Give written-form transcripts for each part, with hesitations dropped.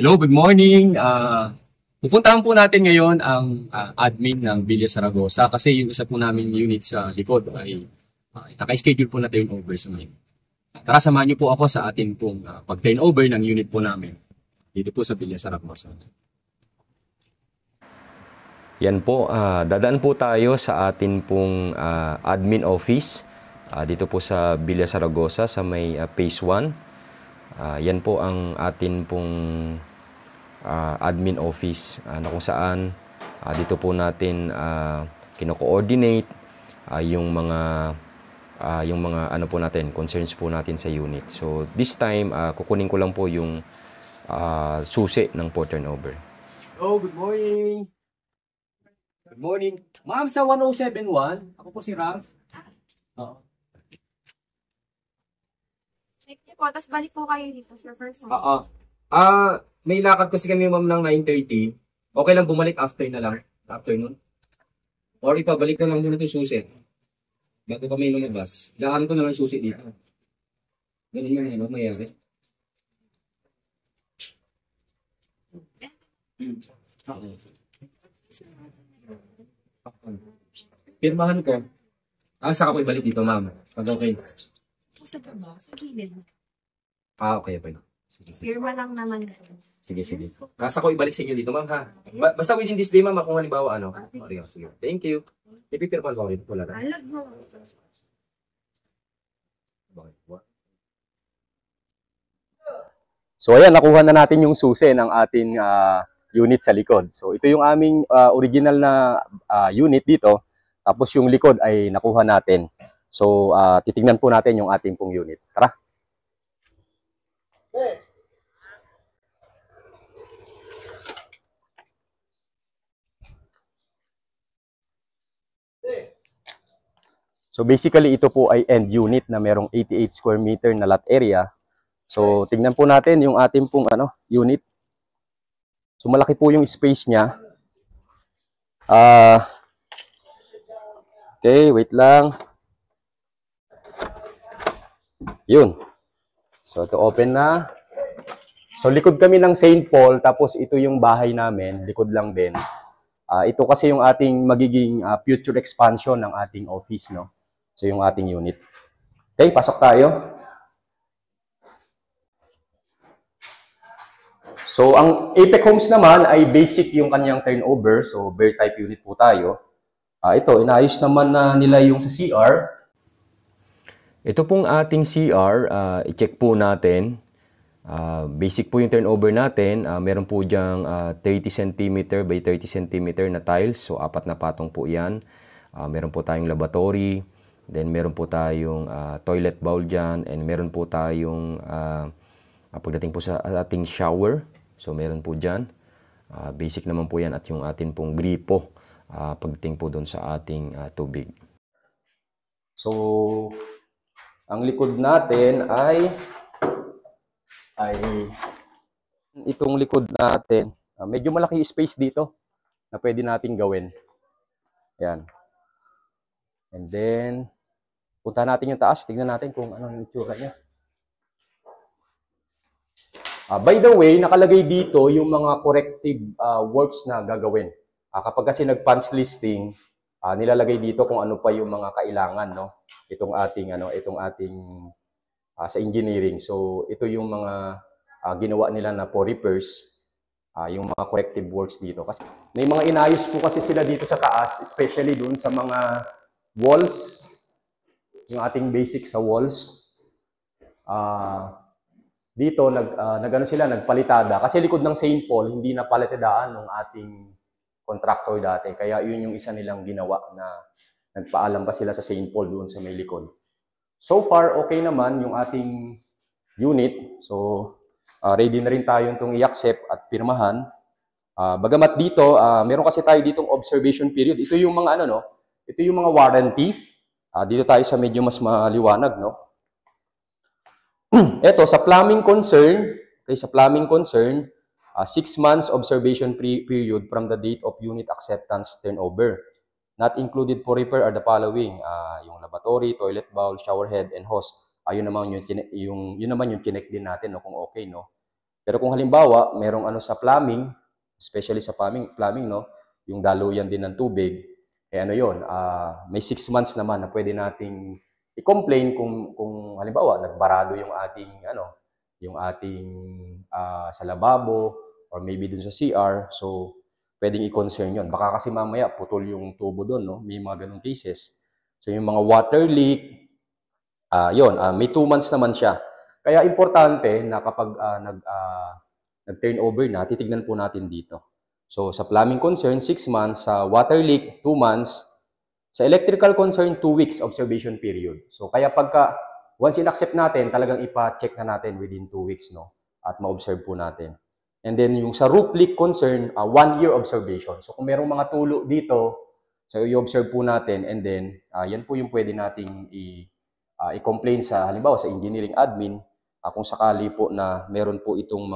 Hello, good morning. Pupuntahan po natin ngayon ang admin ng Villa Zaragoza kasi yung isa po namin unit sa likod ay naka-schedule po na turnover sa ngayon. Tara, samahan niyo po ako sa atin pong pag-turnover ng unit po namin dito po sa Villa Zaragoza. Yan po, dadaan po tayo sa atin pong admin office dito po sa Villa Zaragoza sa may phase 1. Yan po ang atin pong admin office na kung saan dito po natin kino-coordinate yung mga ano po natin, concerns po natin sa unit. So this time kukunin ko lang po yung susi ng po turnover. Hello, good morning. Good morning. Ma'am, sa 1071, ako po si Ralph. Check niyo po, tapos balik po kayo dito, sir, first time. May lakad kasi kami ma'am ng 9:30. Okay lang bumalik after na lang. Afternoon. Or ipabalik ko lang muna ito susi. Bago kami lumabas. Daan ko na lang susi dito. Ganun yung ano, mayari. Pirmahan ko. Saka ko ibalik dito, ma'am. Pag okay. Sa baba, sa gilid. Okay. Firma lang naman. Sige. Saka ko ibalik sa inyo dito, ma'am, ha? Basta within this day, ma'am, kung halimbawa, ano. Sige. Thank you. Ipipirmahan ko rin. Wala na. Alam mo. So ayan, nakuha na natin yung susi ng ating unit sa likod. So ito yung aming original na unit dito. Tapos yung likod ay nakuha natin. So titingnan po natin yung ating pong unit. Tara! So basically ito po ay end unit na merong 88 square meter na lot area. So tingnan po natin yung ating pong unit. So malaki po yung space niya. Okay, wait lang. Yun. So ito open na. So likod kami ng St. Paul, tapos ito yung bahay namin, likod lang din. Ito kasi yung ating magiging future expansion ng ating office, no? So yung ating unit. Okay, pasok tayo. So ang Apex Homes naman ay basic yung kanyang turnover. So bear type unit po tayo. Ito, inayos naman na nila yung sa CR. Ito pong ating CR, i-check po natin. Basic po yung turnover natin. Meron po diyang 30 cm by 30 cm na tiles. So, 4 na patong po yan. Meron po tayong laboratory. Then, meron po tayong toilet bowl dyan. And meron po tayong, pagdating po sa ating shower. So, meron po dyan. Basic naman po yan at yung atin pong gripo. Pagdating po doon sa ating tubig. So, ang likod natin ay itong likod natin. Medyo malaki space dito na pwede natin gawin. Ayan. And then, punta natin yung taas. Tignan natin kung anong itsura niya. By the way, nakalagay dito yung mga corrective works na gagawin. Kapag kasi nag-punch listing, nilalagay dito kung ano pa yung mga kailangan, no? Itong ating sa engineering. So ito yung mga ginawa nila na for repairs, yung mga corrective works dito. Kasi may mga inayos po kasi sila dito sa taas, especially doon sa mga walls, yung ating basic sa walls. Dito nagano sila, nagpalitada kasi likod ng St. Paul hindi na palitadaan ng ating contractor dati. Kaya yun yung isa nilang ginawa na nagpaalam pa sila sa St. Paul doon sa may likod. So far, okay naman yung ating unit. So, ready na rin tayo itong i-accept at pirmahan. Bagamat dito, meron kasi tayo ditong observation period. Ito yung mga ito yung mga warranty. Dito tayo sa medyo mas maliwanag, no? Ito, sa plumbing concern, okay, sa plumbing concern, 6 months observation period from the date of unit acceptance turnover. Not included for repair are the following: yung lavatory, toilet bowl, shower head, and hose. Yun naman yung chinek din natin, no, kung okay, no. Pero kung halimbawa, merong ano sa plumbing, especially sa plumbing no, yung daluyan din ng tubig, eh ano yun, may 6 months naman na pwede nating i-complain kung halimbawa, nagbarado yung ating sa lababo, or maybe dun sa CR, so pwedeng i-concern yun. Baka kasi mamaya putol yung tubo doon, no? May mga ganung cases. So yung mga water leak, may 2 months naman siya. Kaya importante na kapag nag-turnover na, titignan po natin dito. So sa plumbing concern, 6 months. Sa water leak, 2 months. Sa electrical concern, 2 weeks observation period. So kaya once in-accept natin, talagang ipa-check na natin within 2 weeks, no? At ma-observe po natin. And then yung sa roof leak concern, 1 year observation. So kung merong mga tulo dito, so i-observe po natin, and then yan po yung pwede nating i-complain sa halimbawa sa engineering admin kung sakali po na meron po itong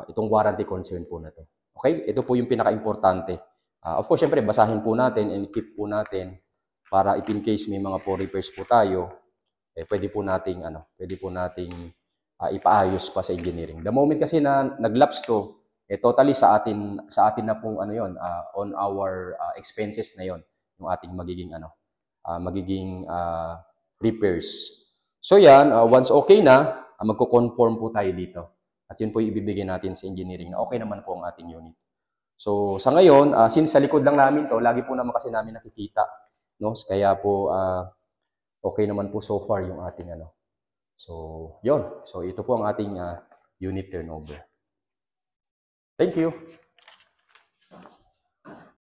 itong warranty concern po na to. Okay? Ito po yung pinaka-importante. Of course, syempre basahin po natin and keep po natin para if in case may mga po repairs po tayo, pwede po nating ipaayos pa sa engineering. The moment kasi na nag-lapse to, totally sa atin na pong on our expenses na yon, yung ating magiging repairs. So yan, once okay na, magko-conform po tayo dito. At yun po yung ibibigay natin sa engineering na okay naman po ang ating unit. So sa ngayon, since sa likod lang namin to, lagi po naman kasi namin nakikita, no? Kaya po okay naman po so far yung ating So, yun. So ito po ang ating unit turnover. Thank you.